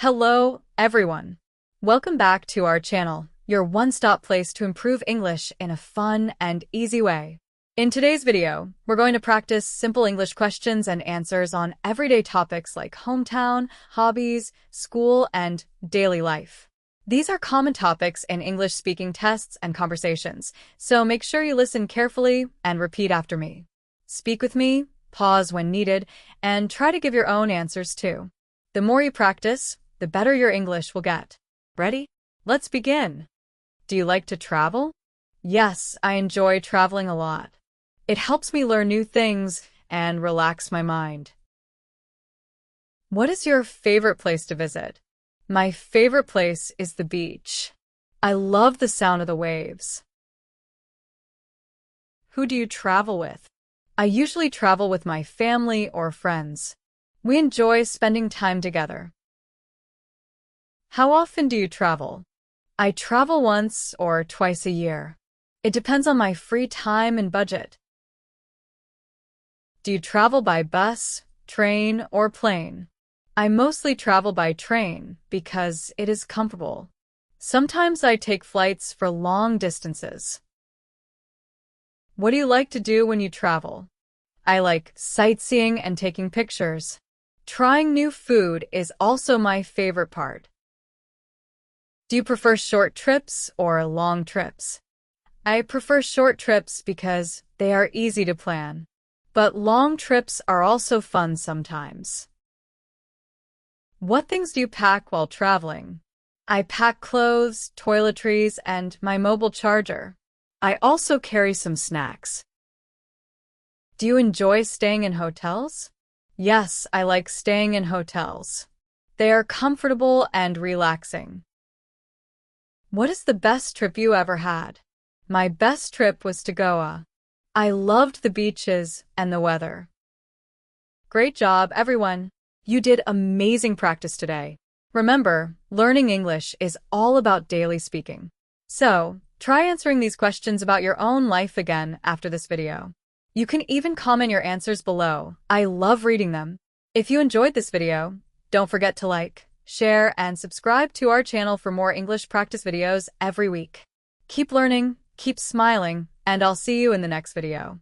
Hello, everyone. Welcome back to our channel, your one-stop place to improve English in a fun and easy way. In today's video, we're going to practice simple English questions and answers on everyday topics like hometown, hobbies, school, and daily life. These are common topics in English-speaking tests and conversations, so make sure you listen carefully and repeat after me. Speak with me, pause when needed, and try to give your own answers too. The more you practice, the better your English will get. Ready? Let's begin. Do you like to travel? Yes, I enjoy traveling a lot. It helps me learn new things and relax my mind. What is your favorite place to visit? My favorite place is the beach. I love the sound of the waves. Who do you travel with? I usually travel with my family or friends. We enjoy spending time together. How often do you travel? I travel once or twice a year. It depends on my free time and budget. Do you travel by bus, train, or plane? I mostly travel by train because it is comfortable. Sometimes I take flights for long distances. What do you like to do when you travel? I like sightseeing and taking pictures. Trying new food is also my favorite part. Do you prefer short trips or long trips? I prefer short trips because they are easy to plan. But long trips are also fun sometimes. What things do you pack while traveling? I pack clothes, toiletries, and my mobile charger. I also carry some snacks. Do you enjoy staying in hotels? Yes, I like staying in hotels. They are comfortable and relaxing. What is the best trip you ever had? My best trip was to Goa. I loved the beaches and the weather. Great job, everyone. You did amazing practice today. Remember, learning English is all about daily speaking. So, try answering these questions about your own life again after this video. You can even comment your answers below. I love reading them. If you enjoyed this video, don't forget to like, share, and subscribe to our channel for more English practice videos every week. Keep learning, keep smiling, and I'll see you in the next video.